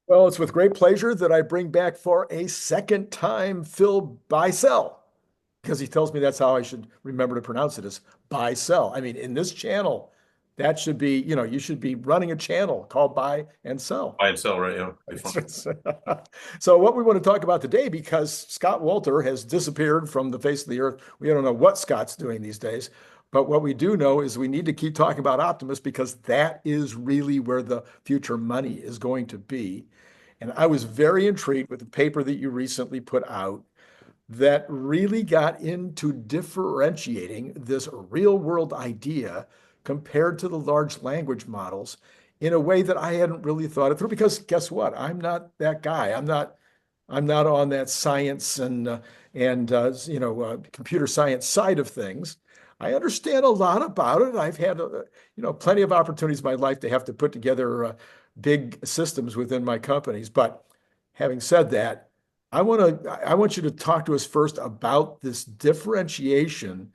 Well, it's with great pleasure that I bring back for a second time Phil Beisel, because he tells me that's how I should remember to pronounce it is Beisel. I mean, in this channel, that should be, you should be running a channel called Buy and Sell. Buy and sell, right? Yeah, be fun. So what we want to talk about today, because Scott Walter has disappeared from the face of the earth. We don't know what Scott's doing these days, but what we do know is we need to keep talking about Optimus because that is really where the future money is going to be. And I was very intrigued with the paper that you recently put out that really got into differentiating this real world idea compared to the large language models in a way that I hadn't really thought it through. Because guess what? I'm not that guy. I'm not on that science and computer science side of things. I understand a lot about it. I've had plenty of opportunities in my life to have to put together big systems within my companies. But having said that, I want you to talk to us first about this differentiation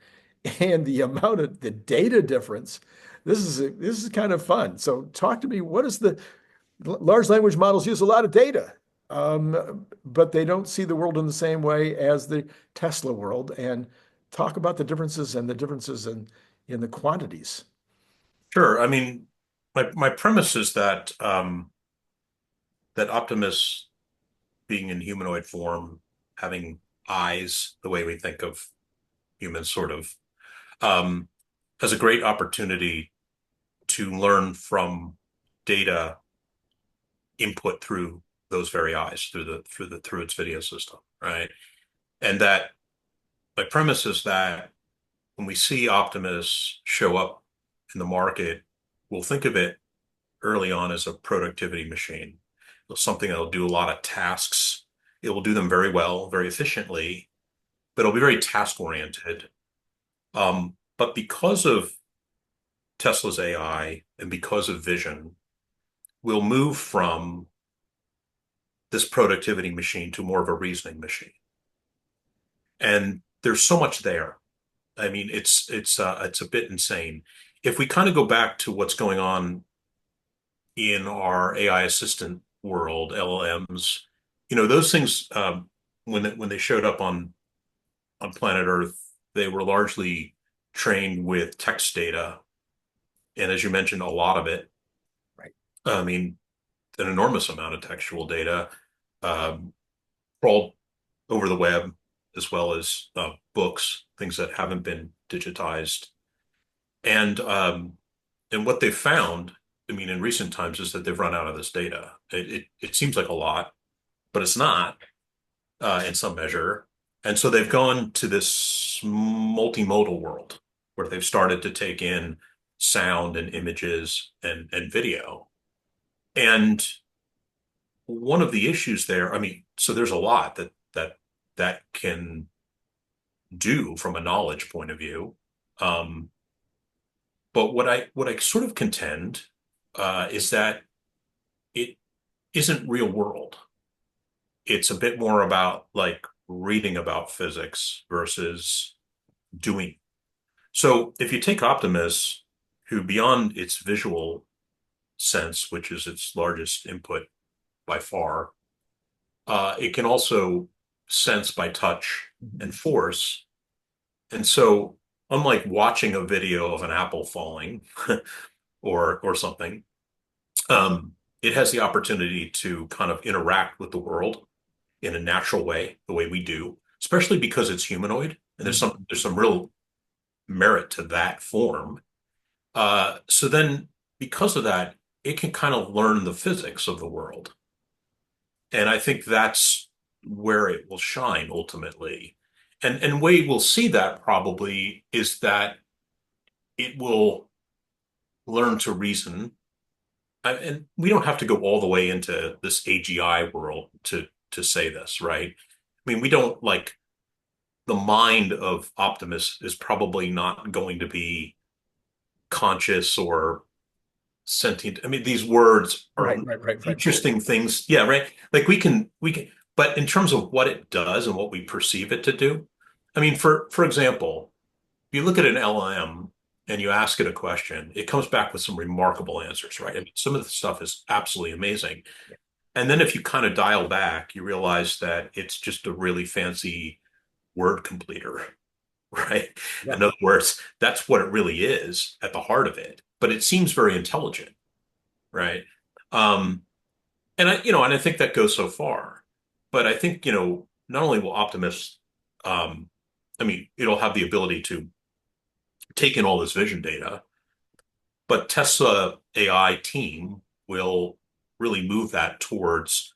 and the amount of the data difference. This is kind of fun. So talk to me. What is the large language models use a lot of data, but they don't see the world in the same way as the Tesla world. And talk about the differences and the differences in the quantities. Sure. I mean, my premise is that that Optimus being in humanoid form, having eyes the way we think of humans, sort of, um, has a great opportunity to learn from data input through those very eyes, through its video system, right? And that my premise is that when we see Optimus show up in the market, we'll think of it early on as a productivity machine, something that'll do a lot of tasks. It will do them very well, very efficiently, but it'll be very task oriented. But because of Tesla's AI and because of vision, we'll move from this productivity machine to more of a reasoning machine. And there's so much there. I mean, it's a bit insane. If we kind of go back to what's going on in our AI assistant world, LLMs, those things when they showed up on planet Earth, they were largely trained with text data, and as you mentioned, a lot of it. Right. I mean, an enormous amount of textual data um, crawled over the web, as well as books, things that haven't been digitized, and what they've found, I mean, in recent times, is that they've run out of this data. It seems like a lot, but it's not in some measure. And so they've gone to this multimodal world where they've started to take in sound and images and video. And one of the issues there, I mean, so there's a lot that can do from a knowledge point of view. Um, but what I sort of contend is that it isn't real world. It's a bit more about like reading about physics versus doing. So if you take Optimus, who beyond its visual sense, which is its largest input by far, it can also sense by touch and force. And so, unlike watching a video of an apple falling or something, it has the opportunity to kind of interact with the world in a natural way, the way we do, especially because it's humanoid. And there's some real merit to that form. So then, because of that, it can kind of learn the physics of the world, and I think that's where it will shine ultimately. And way we'll see that probably is that it will learn to reason. And we don't have to go all the way into this AGI world to say this, right? I mean, we don't like the mind of Optimus is probably not going to be conscious or sentient. I mean, these words are Right, right, right, right. interesting things. Yeah, right. Like we can, but in terms of what it does and what we perceive it to do, I mean, for example, if you look at an LLM and you ask it a question, it comes back with some remarkable answers, right? I mean, some of the stuff is absolutely amazing. And then if you kind of dial back, you realize that it's just a really fancy word completer, right? Yeah. In other words, that's what it really is at the heart of it. But it seems very intelligent, right? Um, and I think that goes so far. But I think, not only will Optimus, um, I mean, it'll have the ability to take in all this vision data, but Tesla AI team will really move that towards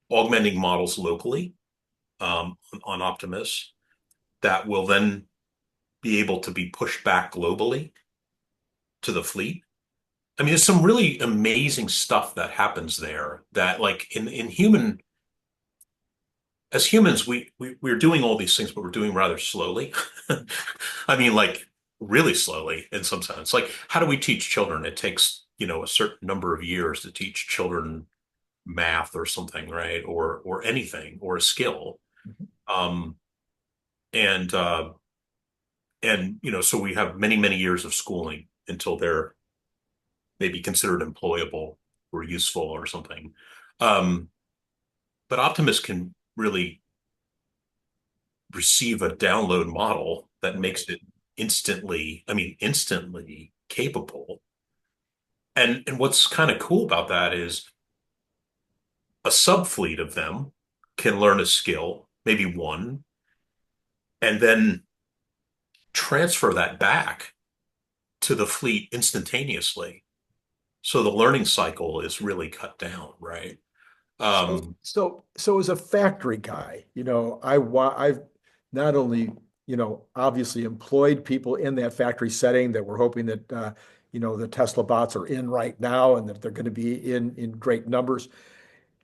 augmenting models locally on Optimus that will then be able to be pushed back globally to the fleet. I mean, there's some really amazing stuff that happens there that like in human as humans, we're doing all these things, but we're doing rather slowly. I mean, like really slowly in some sense. Like, how do we teach children? It takes, a certain number of years to teach children math or something, right? Or anything or a skill. Mhm. Um, and so we have many, many years of schooling until they're maybe considered employable or useful or something. Um, but Optimus can really receive a download model that makes it instantly capable. And what's kind of cool about that is a subfleet of them can learn a skill, maybe one, and then transfer that back to the fleet instantaneously. So the learning cycle is really cut down, right? So, Um, so as a factory guy, I've not only, obviously employed people in that factory setting that we're hoping that, the Tesla bots are in right now and that they're going to be in great numbers.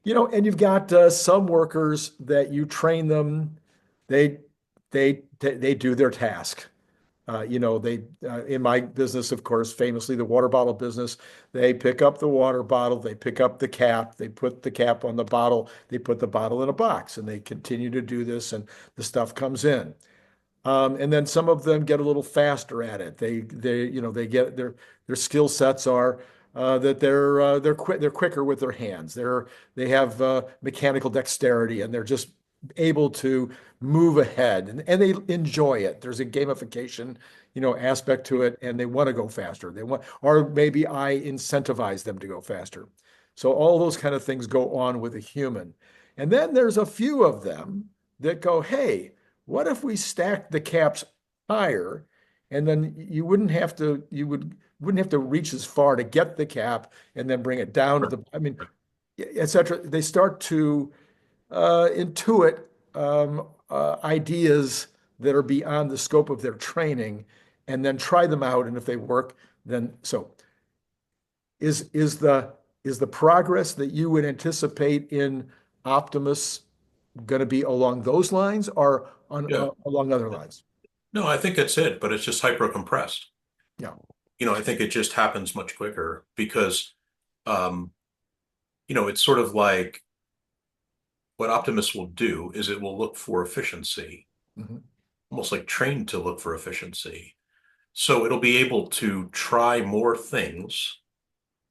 And you've got some workers that you train them, they they do their task. They in my business, of course, famously the water bottle business, they pick up the water bottle, they pick up the cap, they put the cap on the bottle, they put the bottle in a box, and they continue to do this, and the stuff comes in. And then some of them get a little faster at it. They get their skill sets are that they're quicker with their hands. They have mechanical dexterity, and they're just able to move ahead, and they enjoy it. There's a gamification, aspect to it, and they want to go faster. Or maybe I incentivize them to go faster. So all those kind of things go on with a human. And then there's a few of them that go, hey, what if we stacked the caps higher, and then you wouldn't have to reach as far to get the cap and then bring it down to the, I mean, et cetera. They start to intuit ideas that are beyond the scope of their training, and then try them out. And if they work, then so is the progress that you would anticipate in Optimus going to be along those lines or yeah. along other lines? No, I think that's it, but it's just hyper compressed. Yeah. I think it just happens much quicker because, um, it's sort of like what Optimus will do is it will look for efficiency, Mhm. almost like trained to look for efficiency. So it'll be able to try more things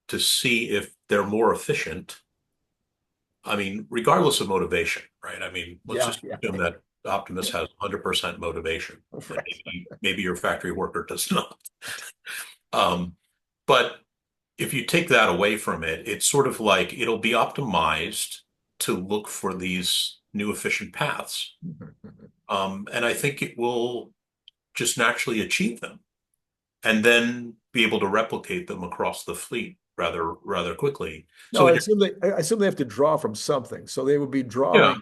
to see if they're more efficient. I mean, regardless of motivation, right? I mean, let's Yeah, just yeah, assume that Optimus has 100% motivation, and right. maybe your factory worker does not. Um, but if you take that away from it, it's sort of like it'll be optimized to look for these new efficient paths. And I think it will just naturally achieve them and then be able to replicate them across the fleet rather quickly. No, So I assume they have to draw from something. So they would be yeah,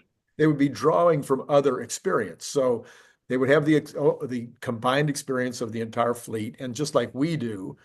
drawing from other experience. So they would have the combined experience of the entire fleet, and just like we do,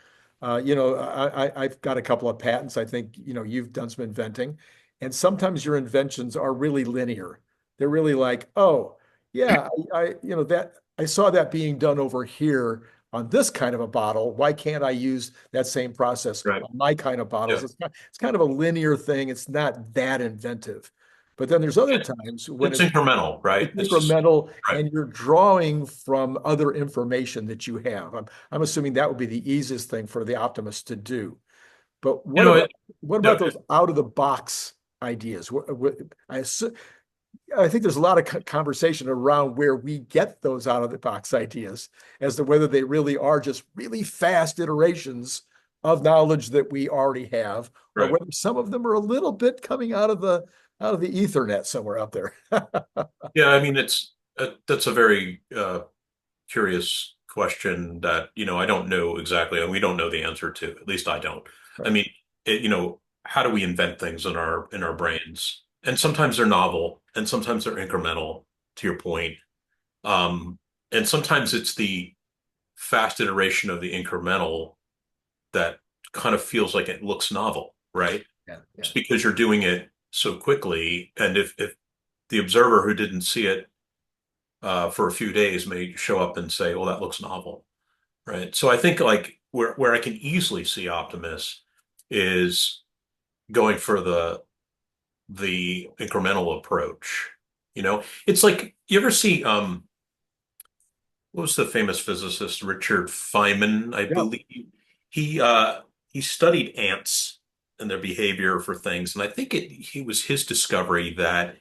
I've got a couple of patents. I think you've done some inventing, and sometimes your inventions are really linear. They're really like, oh yeah, that I saw that being done over here on this kind of a bottle. Why can't I use that same process right. on my kind of bottles? Yeah. It's kind of a linear thing. It's not that inventive. But then there's other It, times when it's it's incremental, right? it's It's just incremental right. and you're drawing from other information that you have. I'm assuming that would be the easiest thing for the optimist to do. But You know, what no, about those out of the box ideas? I think there's a lot of conversation around where we get those out of the box ideas as to whether they really are just really fast iterations of knowledge that we already have, or right. whether some of them are a little bit coming out of the Ethernet somewhere out there. Yeah, I mean, that's a very curious question that, I don't know exactly, and we don't know the answer to. At least I don't. I Right. mean, how do we invent things in our brains? And sometimes they're novel, and sometimes they're incremental, to your point. Um, and sometimes it's the fast iteration of the incremental that kind of feels like it looks novel, right? Yeah, yeah. Just because you're doing it so quickly, and if the observer who didn't see it for a few days may show up and say, "Well, that looks novel," right? So I think like where I can easily see Optimus is going for the incremental approach. It's like you ever see what was the famous physicist Richard Feynman, I Yeah. believe. He studied ants and their behavior for things, and I think he was his discovery that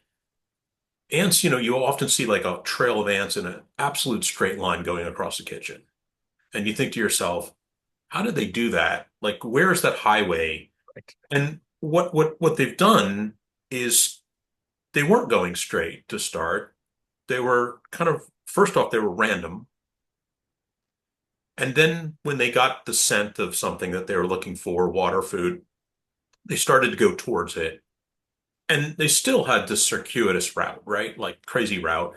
ants, you often see like a trail of ants in an absolute straight line going across the kitchen. And you think to yourself, how did they do that? Like, where's that highway? Right. And what they've done is they weren't going straight to start. They were kind of, first off, they were random. And then when they got the scent of something that they were looking for, water, food, they started to go towards it. And they still had this circuitous route, right? Like crazy route.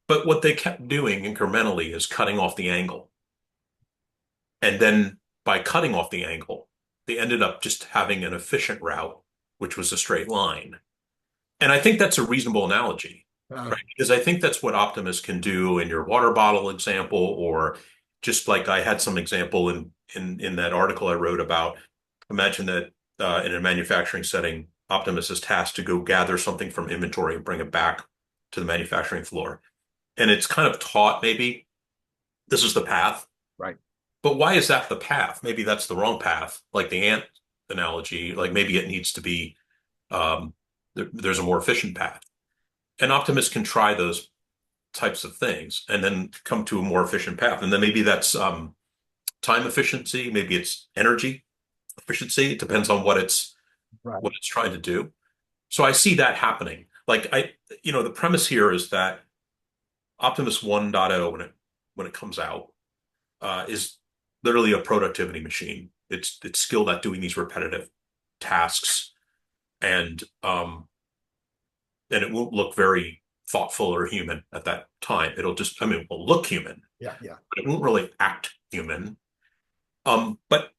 But what they kept doing incrementally is cutting off the angle. And then by cutting off the angle, they ended up just having an efficient route, which was a straight line. And I think that's a reasonable analogy, Uh, right? Because I think that's what Optimus can do in your water bottle example, or just like I had some example in that article I wrote about. Imagine that in a manufacturing setting, Optimus is tasked to go gather something from inventory and bring it back to the manufacturing floor. And it's kind of taught maybe this is the path. right. But why is that the path? Maybe that's the wrong path. Like the ant analogy, like maybe it needs to be there's a more efficient path. And Optimus can try those types of things and then come to a more efficient path. And then maybe that's time efficiency, maybe it's energy efficiency. It depends on Right. what it's trying to do. So I see that happening. Like the premise here is that Optimus 1.0 when it comes out is literally a productivity machine. It's skilled at doing these repetitive tasks, and it won't look very thoughtful or human at that time. It'll just, I mean, it will look human, Yeah, yeah. but it won't really act human. But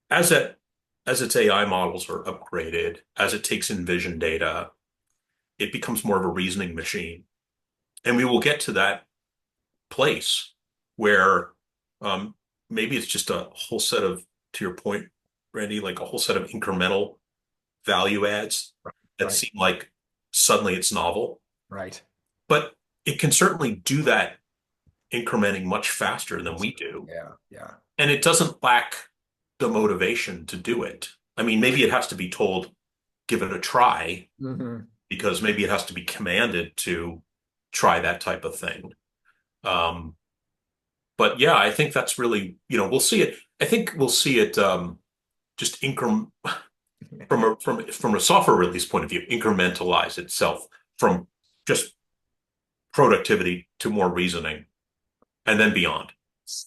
as its AI models are upgraded, as it takes in vision data, it becomes more of a reasoning machine, and we will get to that place where maybe it's just a whole set of, to your point, Randy, like a whole set of incremental value adds that Right. seem like suddenly it's novel. Right. But it can certainly do that incrementing much faster than we do. Yeah, yeah. And it doesn't lack the motivation to do it. I mean, maybe it has to be told, give it a try, Hmm. because maybe it has to be commanded to try that type of thing. But yeah, I think that's really, we'll see it. I think we'll see it just increment from a software release point of view, incrementalize itself from just productivity to more reasoning and then beyond.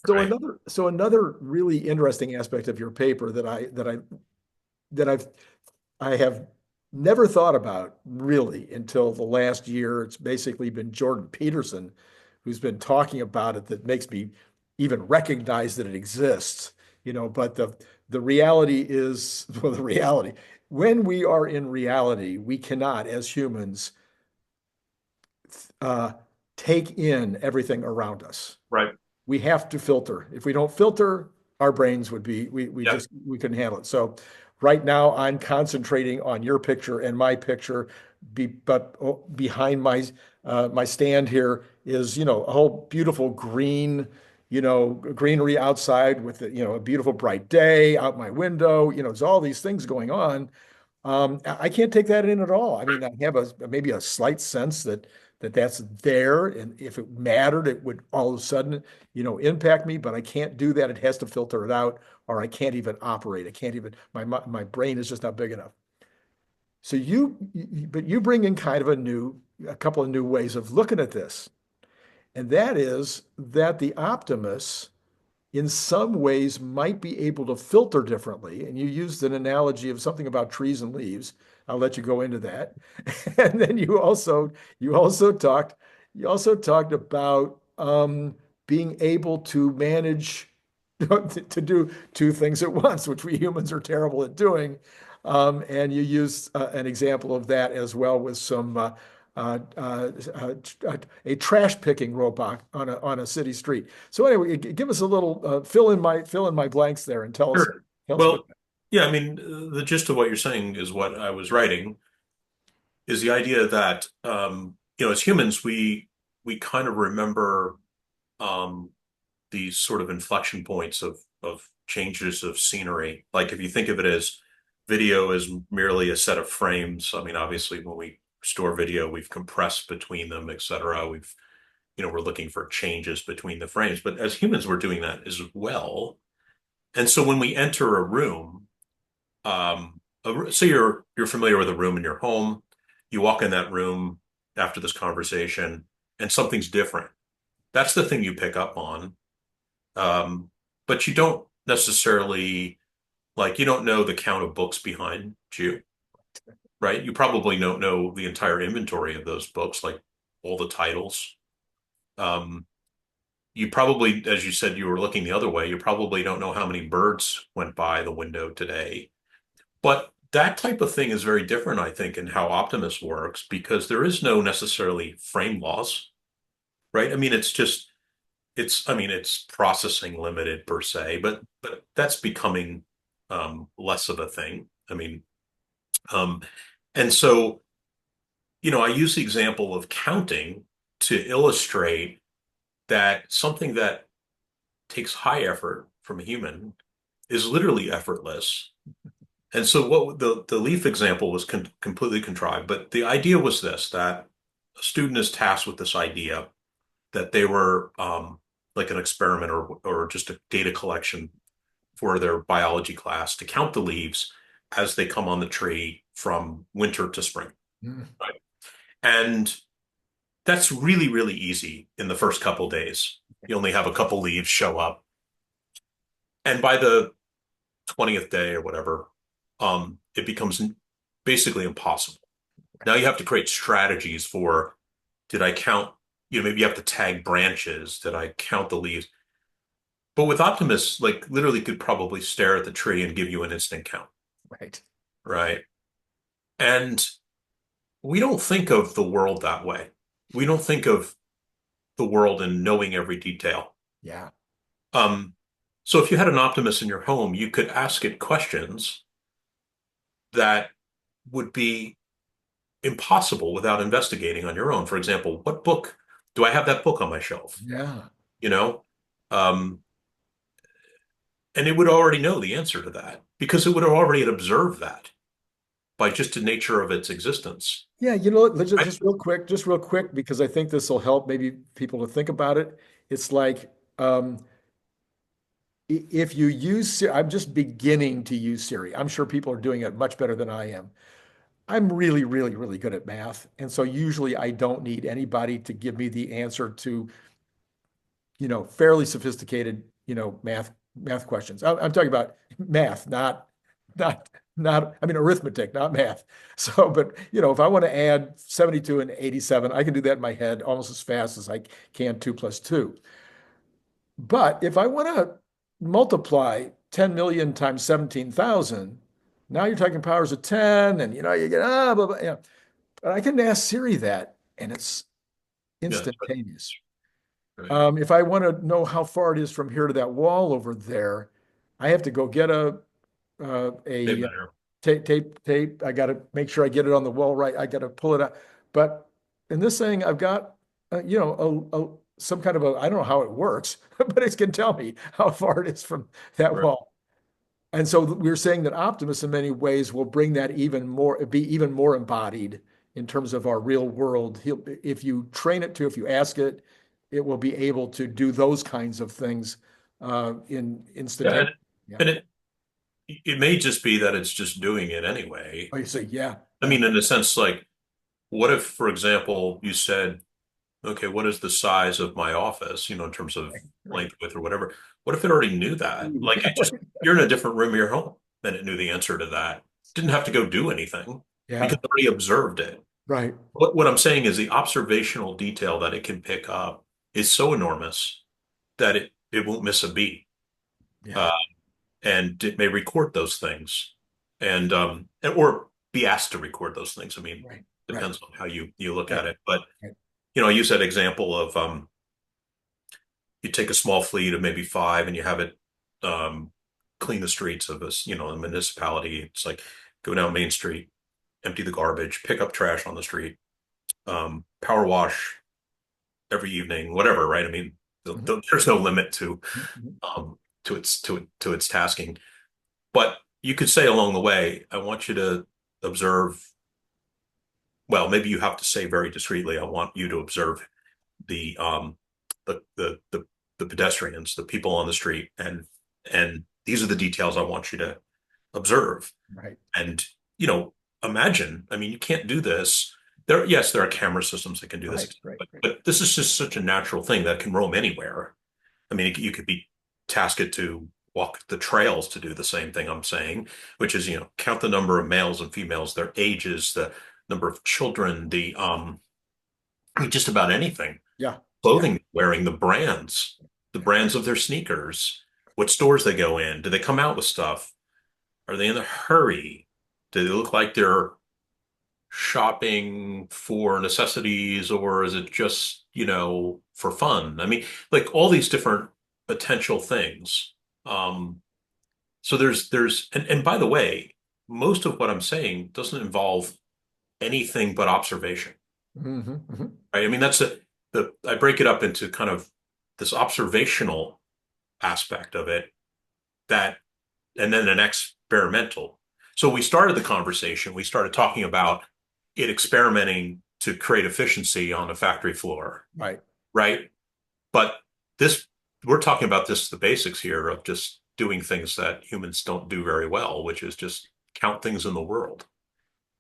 Right. So another really interesting aspect of your paper that I have never thought about really until the last year. It's basically been Jordan Peterson who's been talking about it that makes me even recognize that it exists. But the reality is, well, the reality, when we are in reality, we cannot, as humans, uh, take in everything around us. Right. We have to filter. If we don't filter, our brains would be, Yeah. we couldn't handle it. So right now I'm concentrating on your picture and my picture, but behind my stand here is, a whole beautiful green, greenery outside with a beautiful bright day out my window. There's all these things going on. I can't take that in at all. I mean, I have maybe a slight sense that's there, and if it mattered, it would all of a sudden, impact me. But I can't do that. It has to filter it out, or I can't even operate. I can't even. My brain is just not big enough. So but you bring in kind of a couple of new ways of looking at this, and that is that the Optimus in some ways might be able to filter differently. And you used an analogy of something about trees and leaves. I'll let you go into that. And then you also talked about being able to manage to do two things at once, which we humans are terrible at doing. And you use an example of that as well with some uh, uh, a trash picking robot on a city street. So anyway, give us a little fill in my blanks there and Sure. tell us what. Well, yeah, I mean, the gist of what you're saying is what I was writing, is the idea that as humans, we kind of remember um, these sort of inflection points of changes of scenery. Like if you think of it as video is merely a set of frames. I mean, obviously, when we store video, we've compressed between them, et cetera. We're looking for changes between the frames, but as humans, we're doing that as well. And so when we enter a room, so you're familiar with a room in your home. You walk in that room after this conversation, and something's different. That's the thing you pick up on. But you don't necessarily you don't know the count of books behind you, right? You probably don't know the entire inventory of those books, like all the titles. Um, you probably, as you said, you were looking the other way. You probably don't know how many birds went by the window today. But that type of thing is very different, I think, in how Optimus works because there is no necessarily frame loss, right? I mean, it's processing limited per se, but that's becoming less of a thing. I mean, um, and so, I use the example of counting to illustrate that something that takes high effort from a human is literally effortless. And so what the leaf example was completely contrived, but the idea was this, that a student is tasked with this idea that they were like an experiment or just a data collection for their biology class to count the leaves as they come on the tree from winter to spring. Mm. Right. And that's really, really easy in the first couple days. You only have a couple leaves show up. And by the 20th day or whatever, it becomes basically impossible. Now you have to create strategies for, did I count, maybe you have to tag branches, did I count the leaves? But with Optimus, literally could probably stare at the tree and give you an instant count. Right. Right. And we don't think of the world that way. We don't think of the world in knowing every detail. Yeah. Um, so if you had an Optimus in your home, you could ask it questions that would be impossible without investigating on your own. For example, what book do I have that book on my shelf? Yeah. You know, um, and it would already know the answer to that because it would have already observed that by just the nature of its existence. Yeah, just real quick, because I think this will help maybe people to think about it. It's like if you use, I'm just beginning to use Siri. I'm sure people are doing it much better than I am. I'm really, really, really good at math. And so usually I don't need anybody to give me the answer to, fairly sophisticated, math questions. I'm talking about math, not, I mean, arithmetic, not math. So, but, if I want to add 72 and 87, I can do that in my head almost as fast as I can 2 plus 2. But if I want to multiply 10 million times 17,000, now you're talking powers of 10 and you get blah, blah. But I can ask Siri that and it's Yeah, that's instantaneous. right. If I want to know how far it is from here to that wall over there, I have to go get Same a matter. tape. I got to make sure I get it on the wall right. I got to pull it out. But in this thing, I've got some kind of a, I don't know how it works, but it can tell me how far it is from that Right. wall. And so we're saying that Optimus in many ways will bring that even more, be even more embodied in terms of our real world. If you train it to, if you ask it, it will be able to do those kinds of things in Yeah, instantaneous. Yeah. and it may just be that it's just doing it anyway. Oh, you say, yeah, I yeah, mean, in a sense, like, what if, for example, you said, okay, what is the size of my office, in terms of right. length, width, or whatever? What if it already knew that? Ooh, Like, you're in a different room of your home, and it knew the answer to that. Didn't have to go do anything because yeah, it already observed it. right. What I'm saying is the observational detail that it can pick up is so enormous that it won't miss a beat. Yeah, Uh, and it may record those things or be asked to record those things. I mean, right, right, depends on how you look right, at it. But, right. I use that example of you take a small fleet of maybe five and you have it clean the streets of a municipality. It's like go down Main Street, empty the garbage, pick up trash on the street, power wash every evening, whatever, right? I mean, Mhm, there's no limit to mhm, um, its tasking. But you could say along the way, I want you to observe. Well, maybe you have to say very discreetly, I want you to observe the um the the the, the pedestrians, the people on the street, and these are the details I want you to observe. right, And you know, imagine, I mean, you can't do this. Yes, there are camera systems that can do this, right, right, but right. this is just such a natural thing that can roam anywhere. I mean, you could be tasked to walk the trails to do the same thing I'm saying, which is, count the number of males and females, their ages, the number of children, I mean, just about anything. Yeah, yeah, Clothing wearing, the brands of their sneakers, what stores they go in, do they come out with stuff? Are they in a hurry? Do they look like they're shopping for necessities, or is it just, for fun? I mean, like all these different potential things. Um, so and by the way, most of what I'm saying doesn't involve anything but observation, hmm hmm right? I mean, I break it up into kind of this observational aspect of it that, and then an experimental. So we started the conversation, we started talking about it experimenting to create efficiency on the factory floor, right. right? But this, we're talking about the basics here of just doing things that humans don't do very well, which is just count things in the world.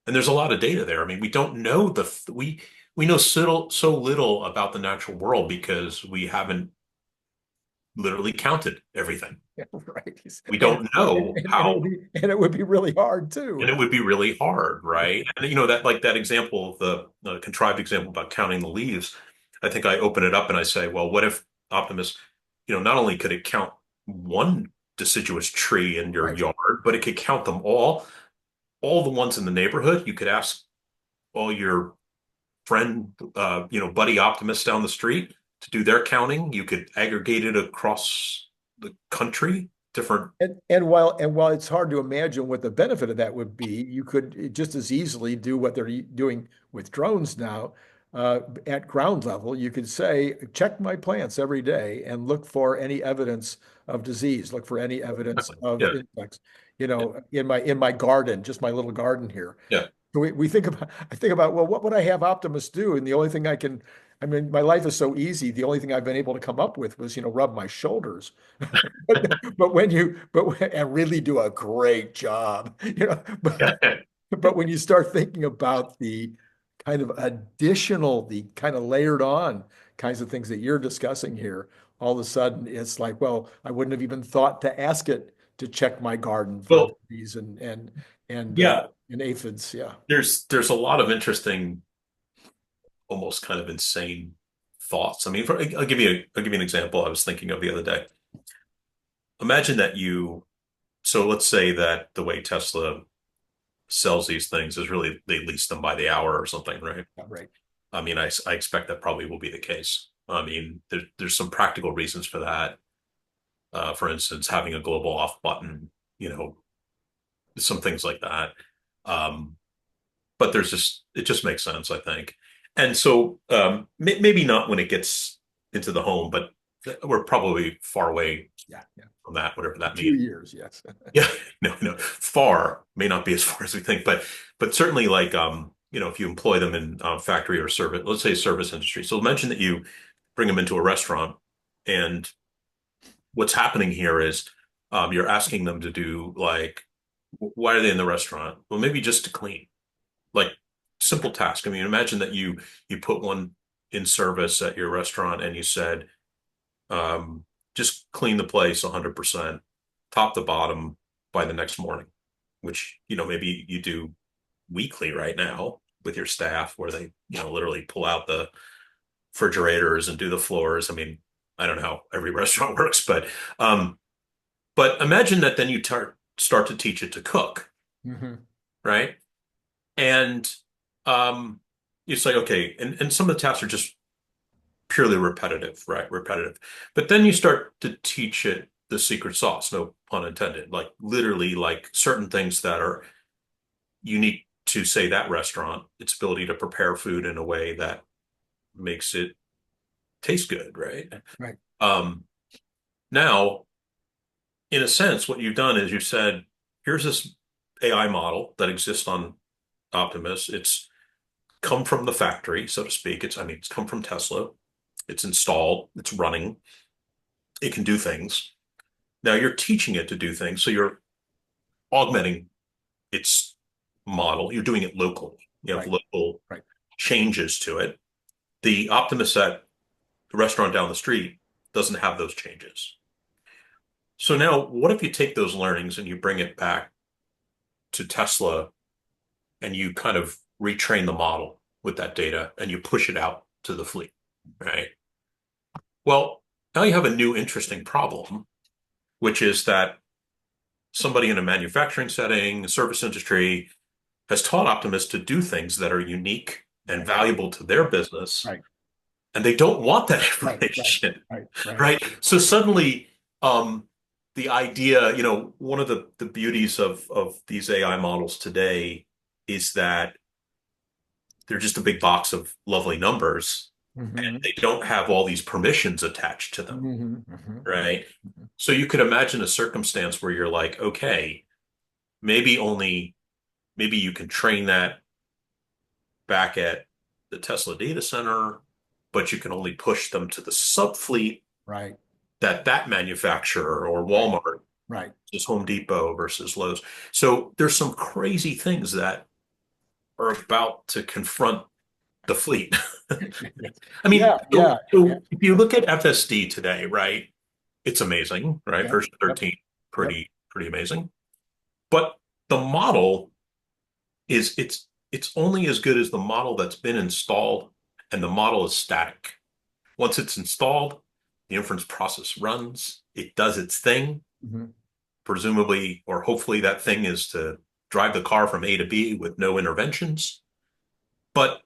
And there's a lot of data there. I mean, we don't know we know so little about the natural world because we haven't literally counted everything. Yeah, right. We don't know And how, and it would be really hard and too. it would be really hard, right? And that, like that example of the contrived example about counting the leaves, I think I open it up and I say, well, what if Optimus, not only could it count one deciduous tree in your Right. yard, but it could count them all the ones in the neighborhood. You could ask all your friend, buddy Optimus down the street to do their counting. You could aggregate it across the country, different. And while it's hard to imagine what the benefit of that would be, you could just as easily do what they're doing with drones now. At ground level, you could say, check my plants every day and look for any evidence of disease, look for any evidence Exactly. of Yeah, insects, yeah, in my garden, just my little garden here. yeah. So I think about, well, what would I have Optimus do? And the only thing I mean, my life is so easy. The only thing I've been able to come up with was, rub my shoulders. And really do a great job, but when you start thinking about the kind of additional, the kind of layered on kinds of things that you're discussing here, all of a sudden it's like, well, I wouldn't have even thought to ask it to check my garden for Well, disease and yeah, aphids. Yeah. there's a lot of interesting, almost kind of insane thoughts. I mean, I'll give you an example I was thinking of the other day. Imagine that so let's say that the way Tesla sells these things is really they lease them by the hour or something, right? Yeah, right. I mean, I expect that probably will be the case. I mean, there's some practical reasons for that. For instance, having a global off button, some things like that. Um, but it just makes sense, I think. And so maybe not when it gets into the home, but we're probably far away Yeah, yeah. from that, whatever that A few means. years, yes. Yeah, no, far may not be as far as we think, but certainly like if you employ them in factory or service, let's say service industry. So mention that you bring them into a restaurant, and what's happening here is you're asking them to do like, why are they in the restaurant? Well, maybe just to clean, like simple task. I mean, imagine that you put one in service at your restaurant and you said, just clean the place 100%, top to bottom by the next morning, which, maybe you do weekly right now with your staff where they, literally pull out the refrigerators and do the floors. I mean, I don't know how every restaurant works, but imagine that then you start to teach it to cook, Hmm. right? And it's like, okay, and some of the tasks are just purely repetitive, right? Repetitive. But then you start to teach it the secret sauce, no pun intended, like literally like certain things that are unique to, say, that restaurant, its ability to prepare food in a way that makes it taste good, right? Right. Um, Now, in a sense, what you've done is you said, here's this AI model that exists on Optimus. It's come from the factory, so to speak. It's come from Tesla. It's installed, it's running, it can do things. Now you're teaching it to do things, so you're augmenting its model. You're doing it locally. You have Right. local Right. changes to it. The Optimus at the restaurant down the street doesn't have those changes. So now, what if you take those learnings and you bring it back to Tesla and you kind of retrain the model with that data and you push it out to the fleet, right? Well, now you have a new interesting problem, which is that somebody in a manufacturing setting, a service industry, has taught Optimus to do things that are unique and Right. valuable to their business, Right. and they don't want that Right. Right. information, Right. Right. right? So suddenly, the idea, one of the beauties of these AI models today is that they're just a big box of lovely numbers, and Hmm. they don't have all these permissions attached to them, Hmm. Hmm. right? So you could imagine a circumstance where you're like, okay, maybe maybe you can train that back at the Tesla data center, but you can only push them to the subfleet Right. that manufacturer or Right. Walmart, Right. just Home Depot versus Lowe's. So there's some crazy things that are about to confront the fleet. I mean, Yeah. Yeah. Yeah. so if you look at FSD today, right, it's amazing, right? Yep. Version Yep. 13, Yep. pretty amazing. But the model it's only as good as the model that's been installed, and the model is static. Once it's installed, the inference process runs, it does its thing, Hmm. presumably or hopefully that thing is to drive the car from A to B with no interventions. But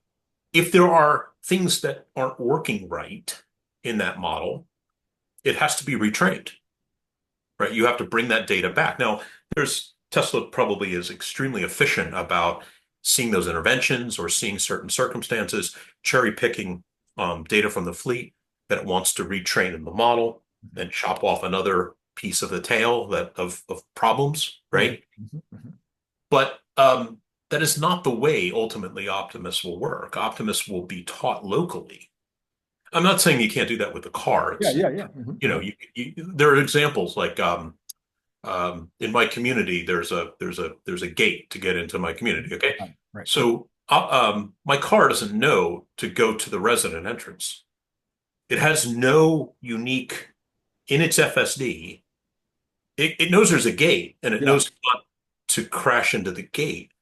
if there are things that aren't working right in that model, it has to be retrained, right? You have to bring that data back. Now, there's Tesla probably is extremely efficient about seeing those interventions or seeing certain circumstances, cherry picking data from the fleet that it wants to retrain in the model, and chop off another piece of the tail of problems, Hmm. right? Hmm. But that is not the way ultimately Optimus will work. Optimus will be taught locally. I'm not saying you can't do that with the car. Yeah. It's, Yeah. Yeah. Hmm. there are examples like in my community, there's a gate to get into my community. Okay, Right. Right. so my car doesn't know to go to the resident entrance. It has no unique in its FSD. It knows there's a gate and it Yeah. knows not to crash into the gate,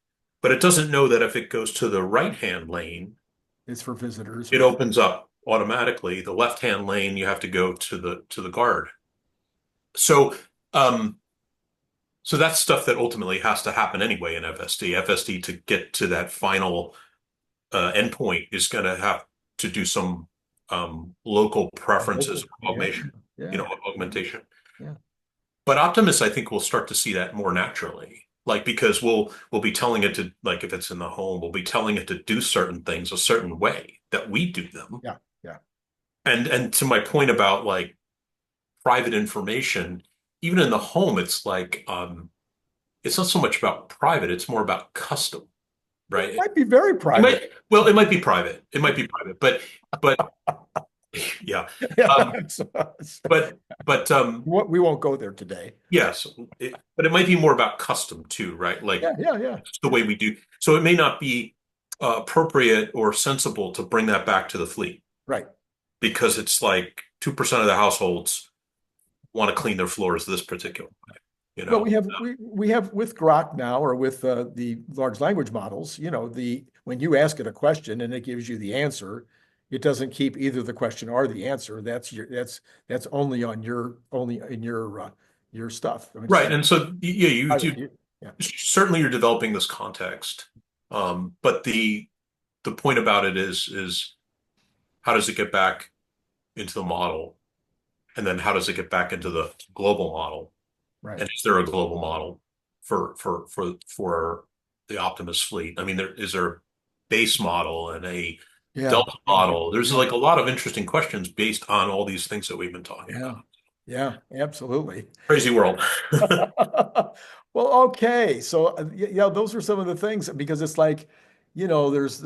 but it doesn't know that if it goes to the right-hand lane, It's for visitors it or. opens up automatically. The left-hand lane, you have to go to the guard. So um, So that's stuff that ultimately has to happen anyway in FSD. FSD to get to that final endpoint is going to have to do some local preferences, Local. Yeah. augmentation, Yeah. Yeah. augmentation. Yeah. But Optimus, I think, will start to see that more naturally. Like because we'll be telling it to, like if it's in the home, we'll be telling it to do certain things a certain way that we do them. Yeah. Yeah. And to my point about like private information, even in the home, it's like it's not so much about private, it's more about custom, It right? might be very It might, private. well, it might be private. It might be private, but yeah. Yeah. Um, but but We won't go there today. yes, but it might be more about custom too, right? Like Yeah, yeah, yeah. it's the way we do. So it may not be appropriate or sensible to bring that back to the fleet Right. because it's like 2% of the households want to clean their floors this particular way, you Well, know? we have with Grok now, or with the large language models, the when you ask it a question and it gives you the answer, it doesn't keep either the question or the answer. That's only in your stuff. I mean, Right. And so, yeah, yeah, certainly you're developing this context. But the point about it is how does it get back into the model? And then how does it get back into the global model? right. And is there a global model for the Optimus fleet? I mean, is there a base model and a Yeah, Delta yeah, model? There's yeah, like a lot of interesting questions based on all these things that we've been talking yeah, about. yeah, absolutely. Crazy world. Well, okay. So, yeah, those are some of the things because it's like, there's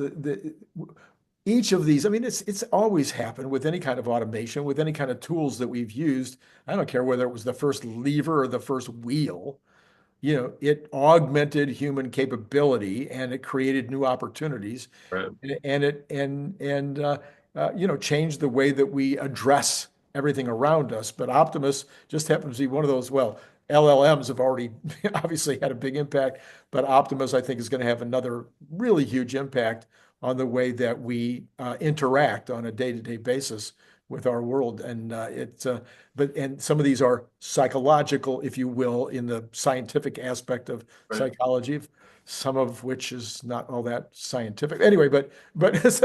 each of these. I mean, it's always happened with any kind of automation, with any kind of tools that we've used. I don't care whether it was the first lever or the first wheel. It augmented human capability and it created new opportunities, Right. and it and changed the way that we address everything around us. But Optimus just happens to be one of those. Well, LLMs have already obviously had a big impact, but Optimus, I think, is going to have another really huge impact on the way that we interact on a day-to-day basis with our world. And and some of these are psychological, if you will, in the scientific aspect of Right. psychology, some of which is not all that scientific. Anyway, but there's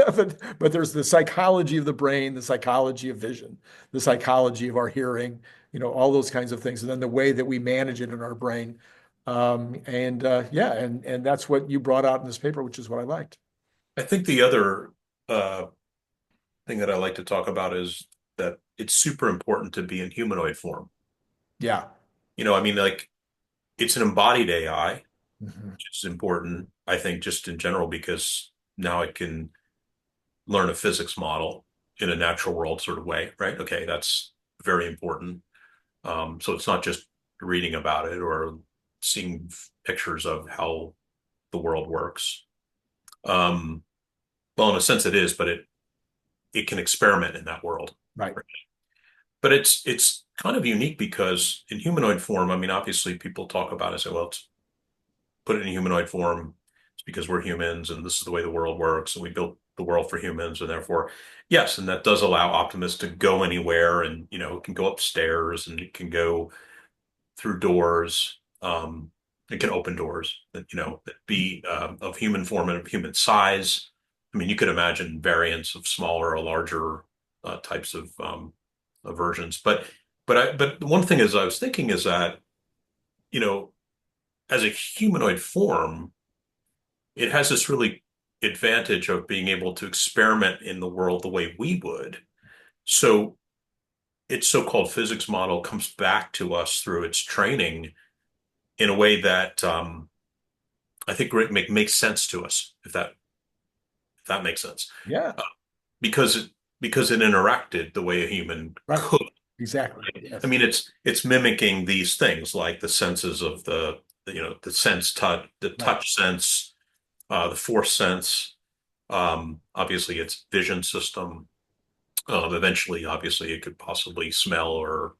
the psychology of the brain, the psychology of vision, the psychology of our hearing, all those kinds of things, and then the way that we manage it in our brain. And yeah, and that's what you brought out in this paper, which is what I liked. I think the other uh, thing that I like to talk about is that it's super important to be in humanoid form. Yeah. I mean, like it's an embodied AI, Mhm. which is important, I think, just in general, because now it can learn a physics model in a natural world sort of way, right? Okay, that's very important. So it's not just reading about it or seeing pictures of how the world works. Um, well, in a sense, it is, but it can experiment in that world. Right. But it's kind of unique because in humanoid form, I mean, obviously people talk about it and say, well, it's put it in humanoid form. It's because we're humans and this is the way the world works. And we built the world for humans. And therefore, yes, and that does allow Optimus to go anywhere and, it can go upstairs and it can go through doors. It can open doors that, that be of human form and of human size. I mean, you could imagine variants of smaller or larger types of versions. But one thing is I was thinking is that, you know, as a humanoid form, it has this really advantage of being able to experiment in the world the way we would. So its so-called physics model comes back to us through its training in a way that I think makes sense to us, if that makes sense, Yeah. uh, because it interacted the way a human Right. could. Exactly. I Yes. mean, it's mimicking these things like the senses of the sense touch, the Right. touch sense, the force sense. Obviously, its vision system. Eventually, obviously, it could possibly smell or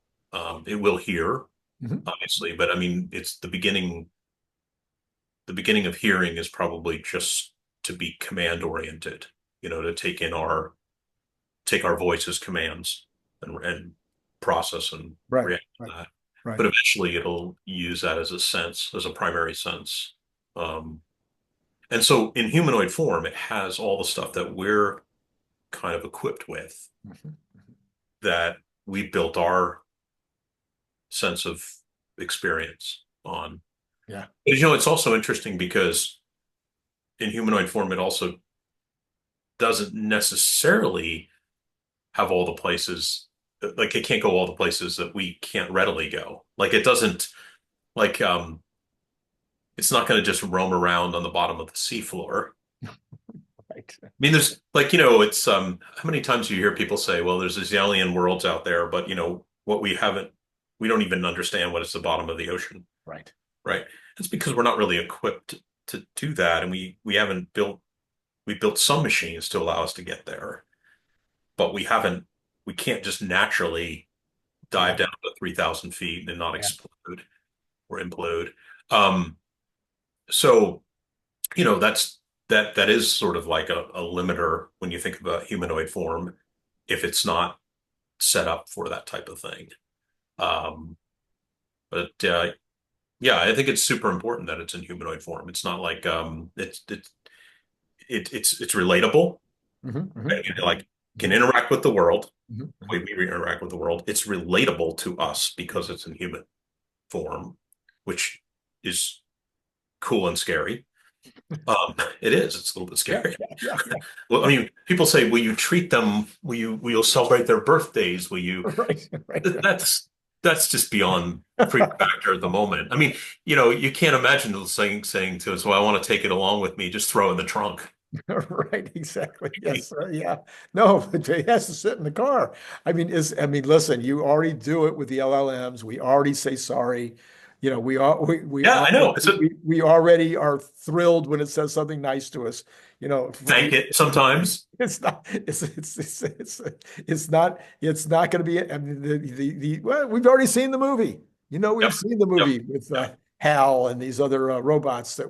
it will hear, Mhm. obviously. But I mean, it's the beginning. The beginning of hearing is probably just to be command oriented. To take our voice as commands and process and Right. react to Right. that. Right. But eventually, it'll use that as a sense, as a primary sense. Um, and so, in humanoid form, it has all the stuff that we're kind of equipped with Mhm. that we built our sense of experience on. Yeah. But it's also interesting because in humanoid form, it also doesn't necessarily have all the places, like it can't go all the places that we can't readily go. Like it doesn't, like it's not going to just roam around on the bottom of the seafloor. Right. I mean, there's like, it's how many times do you hear people say, well, there's these alien worlds out there, but what we don't even understand what is the bottom of the ocean, Right. right? It's because we're not really equipped to do that, and we haven't built we built some machines to allow us to get there, but we can't just naturally Yeah. dive down to 3,000 feet and not Yeah. explode or implode. Um, so that is sort of like a limiter when you think about humanoid form, if it's not set up for that type of thing. Um, but yeah, I think it's super important that it's in humanoid form. It's not like it's relatable. Hmm. Right? Like can interact with the world Hmm. the way we interact with the world. It's relatable to us because it's in human form, which is cool and scary. It is. It's a little bit Yeah. scary. Yeah. Yeah. Yeah. Well, I mean, people say, "Will you treat them? Will you celebrate their birthdays? Will you?" Right. Right. That's just beyond freak factor at the moment. I mean, you can't imagine them saying to us, "Well, I want to take it along with me. Just throw it in the trunk." Right, exactly. Yes, yeah. No, but it has to sit in the car. Listen, you already do it with the LLMs. We already say sorry. Yeah, I know. We already are thrilled when it says something nice to us. Thank it sometimes. It's not it's not going to be. Well, we've already seen the movie. We've Yep. seen the Yep. movie with Yep. Hal and these other robots that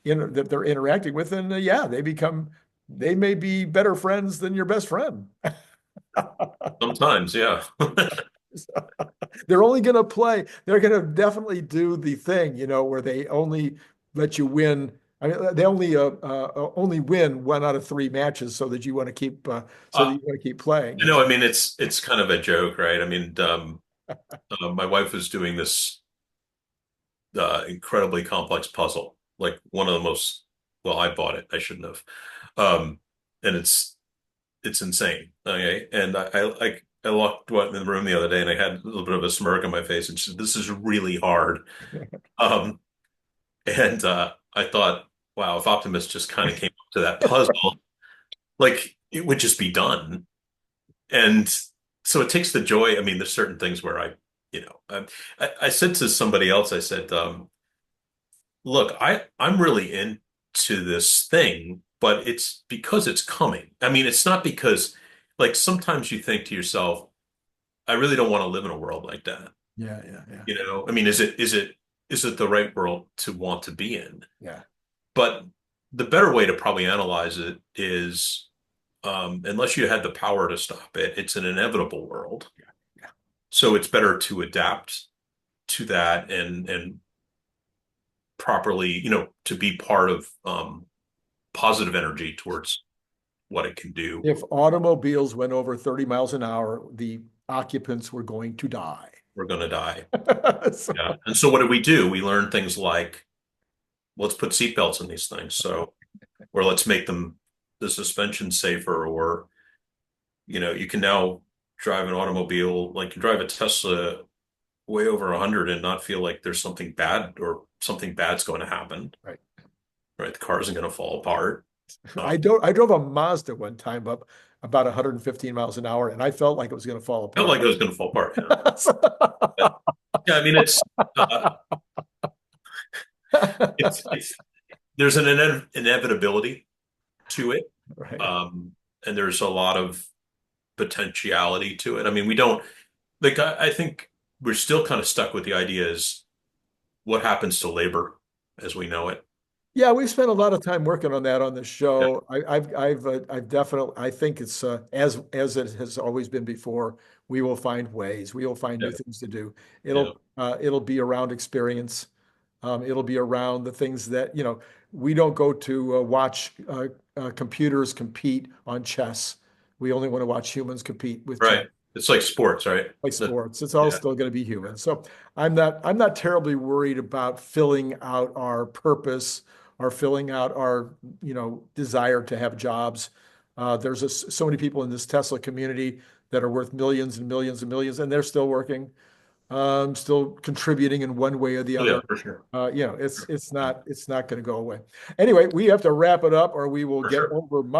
that they're interacting with, and yeah, they may be better friends than your best friend. Sometimes, yeah. They're only going to play. They're going to definitely do the thing, where they only let you win. I mean, they only win 1 out of 3 matches, so that Uh, you want to keep playing. I know. I mean, it's kind of a joke, right? I mean, my wife was doing this incredibly complex puzzle, like one of the most. Well, I bought it. I shouldn't have. Um, and it's insane. Okay, and I walked in the room the other day, and I had a little bit of a smirk on my face, and she said, "This is really hard." Um, and I thought, wow, if Optimus just kind of came up to that puzzle, like it would just be done. And so it takes the joy. I mean, there's certain things where I said to somebody else, I said, look, I'm really into this thing, but it's because it's coming. I mean, it's not because like sometimes you think to yourself, I really don't want to live in a world like that. Yeah, yeah, yeah, I mean, is it the right world to want to be in? yeah, But the better way to probably analyze it is, unless you had the power to stop it, it's an inevitable world. yeah, yeah. So it's better to adapt to that and properly, to be part of positive energy towards what it can do. If automobiles went over 30 miles an hour, the occupants were going to die. We're going to die. So, Yeah. And so what do? We learn things like, let's put seatbelts in these things. So, or let's make the suspension safer, or, you can now drive an automobile, like you drive a Tesla way over 100 and not feel like there's something bad or something bad's going to happen, right. right? The car isn't going to fall apart. Uh, I drove a Mazda one time up about 115 miles an hour, and I felt like it was going to fall Felt apart. like it was going to fall apart. Yeah. But, yeah. I mean, uh, it's there's an inevitability to it. Right. Um, and there's a lot of potentiality to it. I mean, we don't like, I think we're still kind of stuck with the idea is what happens to labor as we know it. Yeah, we've spent a lot of time working on that on the Yeah. show. I've definitely, I think it's as it has always been before. We will find ways. We will find Yeah. new things to do. Yeah. It'll be around experience. It'll be around the things that we don't go to watch computers compete on chess. We only want to watch humans compete with chess. Right. It's like sports, right? Like sports. It's all Yeah. still going to be human. So I'm not terribly worried about filling out our purpose or filling out our desire to have jobs So many people in this Tesla community that are worth millions and millions and millions, and they're still working, still contributing in one way or the Oh, yeah, other. for sure. It's not going to go away. Anyway, we have to wrap it up, or we will For get sure. over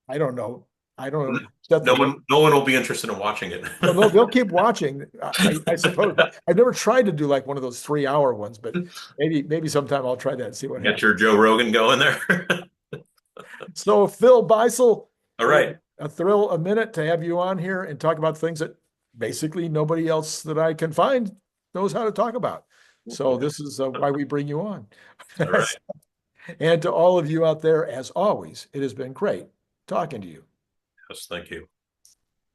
I don't know. I don't know. Set the No one will be interested in watching it. Well, no, they'll keep watching. I suppose. I've never tried to do like one of those 3-hour ones, but maybe sometime I'll try that and see what Get happens. your Joe Rogan going there. So, Phil Beisel, All right. a thrill, a minute to have you on here and talk about things that basically nobody else that I can find knows how to talk about. So this is why we bring you on. All right. And to all of you out there, as always, it has been great talking to you. Yes, thank you.